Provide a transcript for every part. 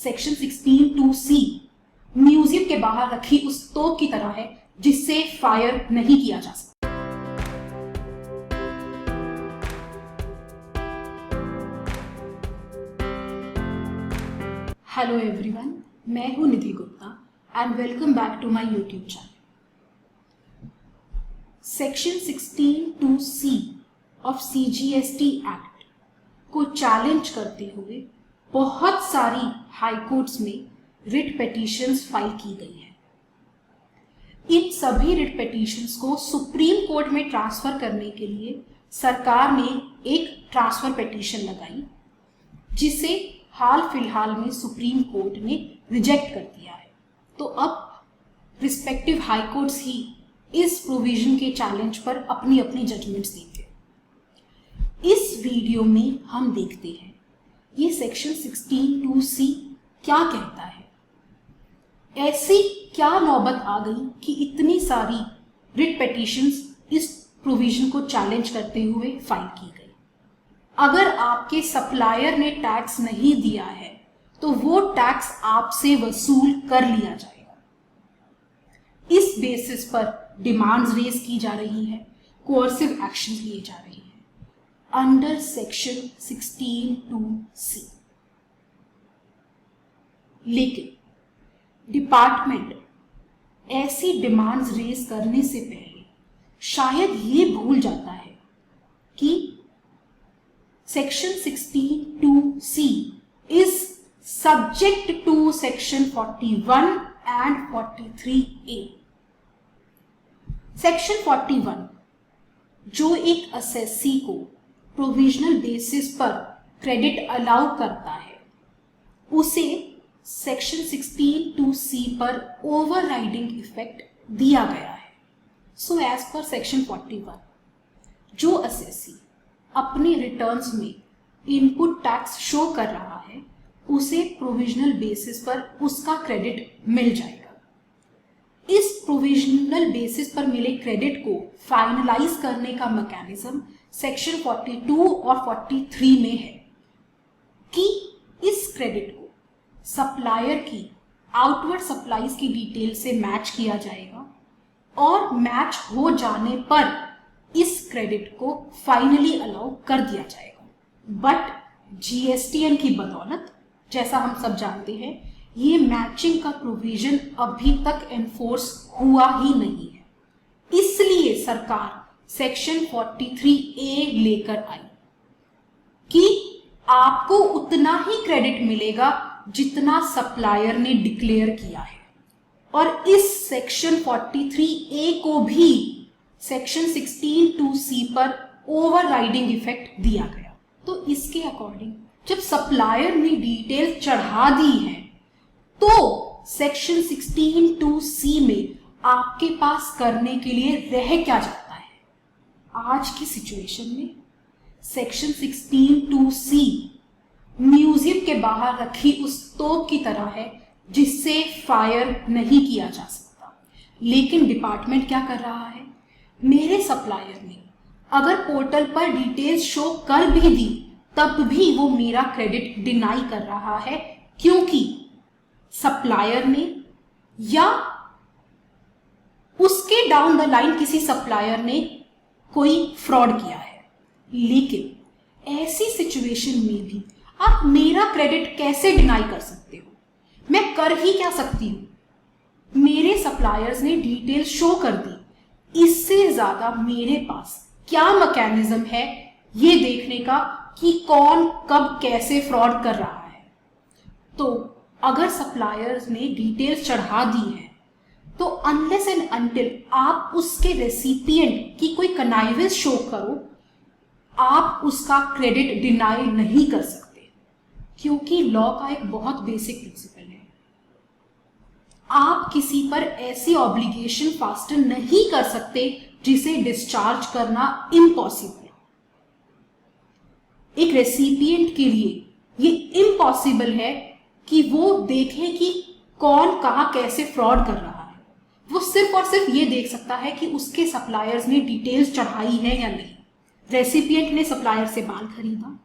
Section 16(2)(c) museum के बाहर रखी उस तोप की तरह है जिससे फायर नहीं किया जा सकता। हेलो एवरीवन, मैं हूं Nidhi Gupta and welcome back to my YouTube channel. Section 16(2)(c) of CGST act को चैलेंज करते हुए बहुत सारी हाई कोर्ट्स में रिट पिटीशंस फाइल की गई है। इन सभी रिट पिटीशंस को सुप्रीम कोर्ट में ट्रांसफर करने के लिए सरकार ने एक ट्रांसफर पिटीशन लगाई, जिसे हाल फिलहाल में सुप्रीम कोर्ट ने रिजेक्ट कर दिया है। तो अब रिस्पेक्टिव हाई कोर्ट्स ही इस प्रोविजन के चैलेंज पर अपनी अपनी जजमेंट्स देंगे। इस वीडियो में हम देखते हैं ये सेक्शन 16(2)(c) क्या कहता है। ऐसी क्या नौबत आ गई कि इतनी सारी रिट पिटीशंस इस प्रोविजन को चैलेंज करते हुए फाइल की गई। अगर आपके सप्लायर ने टैक्स नहीं दिया है तो वो टैक्स आपसे वसूल कर लिया जाएगा। इस बेसिस पर डिमांड्स रेज की जा रही है, कोर्सिव एक्शन लिए जा रहे हैं अंडर सेक्शन 16(2)(c। लेकिन डिपार्टमेंट ऐसी डिमांड्स रेज करने से पहले शायद ये भूल जाता है कि section 16(2)(c is subject to section 41 and 43A। Section 41 जो एक असेसी को प्रोविजनल बेसिस पर क्रेडिट अलाउ करता है, उसे सेक्शन 16(2)(c पर ओवरराइडिंग इफेक्ट दिया गया है। सो एज पर सेक्शन 41 जो असेसी अपने रिटर्न्स में इनपुट टैक्स शो कर रहा है, उसे प्रोविजनल बेसिस पर उसका क्रेडिट मिल जाएगा। इस प्रोविजनल बेसिस पर मिले क्रेडिट को फाइनलाइज करने का मैकेनिज्म सेक्शन 42 और 43 में है कि इस क्रेडिट को सप्लायर की आउटवर्ड सप्लाईज की डिटेल से मैच किया जाएगा और मैच हो जाने पर इस क्रेडिट को फाइनली अलाउ कर दिया जाएगा। बट GSTN की बदौलत, जैसा हम सब जानते हैं, ये मैचिंग का प्रोविजन अभी तक एनफोर्स हुआ ही नहीं है। इसलिए सरकार सेक्शन 43A लेकर आई कि आपको उतना ही क्रेडिट मिलेगा जितना सप्लायर ने डिक्लेयर किया है, और इस सेक्शन 43A को भी सेक्शन 16(2)(c पर ओवरराइडिंग इफेक्ट दिया गया। तो इसके अकॉर्डिंग जब सप्लायर ने डिटेल चढ़ा दी है तो सेक्शन 16(2)(c में आपके पास करने के लिए रह क्या जाता है। आज की सिचुएशन में सेक्शन 16(2)(c म्यूजियम के बाहर रखी उस तोप की तरह है जिससे फायर नहीं किया जा सकता। लेकिन डिपार्टमेंट क्या कर रहा है, मेरे सप्लायर ने अगर पोर्टल पर डिटेल्स शो कर भी दी तब भी वो मेरा क्रेडिट डिनाई कर रहा है, क्योंकि सप्लायर ने या उसके डाउन द लाइन किसी सप्लायर ने कोई फ्रॉड किया है। लेकिन ऐसी सिचुएशन में भी आप मेरा क्रेडिट कैसे डिनाई कर सकते हो? मैं कर ही क्या सकती हूं? मेरे सप्लायर्स ने डिटेल शो कर दी, इससे ज्यादा मेरे पास क्या मैकेनिज्म है ये देखने का कि कौन कब कैसे फ्रॉड कर रहा है। तो अगर सप्लायर्स ने डिटेल्स चढ़ा दी है तो अनलेस एंड अनटिल आप उसके रेसिपिएंट की कोई कनाइवेज शो करो, आप उसका क्रेडिट डिनाई नहीं कर सकते, क्योंकि लॉ का एक बहुत बेसिक प्रिंसिपल है, आप किसी पर ऐसी ऑब्लिगेशन फास्टन नहीं कर सकते जिसे डिस्चार्ज करना इम्पॉसिबल। एक रेसिपिएंट के लिए ये इम्पॉसिबल है कि वो देखे कि कौन कहां कैसे फ्रॉड कर रहा है। वो सिर्फ और सिर्फ ये देख सकता है कि उसके सप्लायर्स ने डिटेल्स चढ़ाई है या नहीं। रेसिपिएंट ने सप्लायर से माल खरीदा,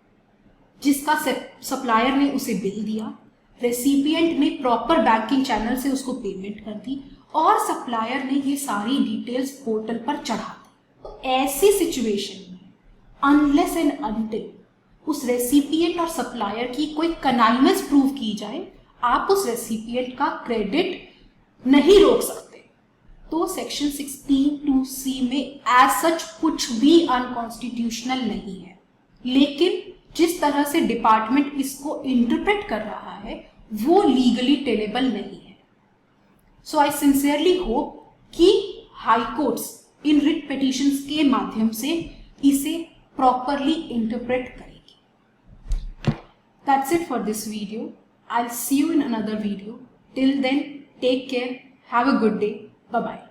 जिसका सप्लायर ने उसे बिल दिया, रेसिपिएंट ने प्रॉपर बैंकिंग चैनल से उसको पेमेंट कर दी और सप्लायर ने ये सारी डिटेल्स पोर्टल पर चढ़ा दी। तो ऐसी सिचुएशन में अनलेस एंड अनटिल उस रेसिपिएंट और सप्लायर की कोई कनाइनेस प्रूव की जाए, आप उस रेसिपिएंट का क्रेडिट नहीं रोक सकते। तो सेक्शन 16(2)(c) में एज सच कुछ भी अनकॉन्स्टिट्यूशनल नहीं है, लेकिन जिस तरह से डिपार्टमेंट इसको इंटरप्रेट कर रहा है वो लीगली टेनेबल नहीं है। सो आई सिंसियरली होप कि high courts in writ petitions के माध्यम से इसे प्रॉपरली इंटरप्रेट करेगी। That's it for this video. I'll see you in another video. Till then, take care. Have a good day. Bye-bye.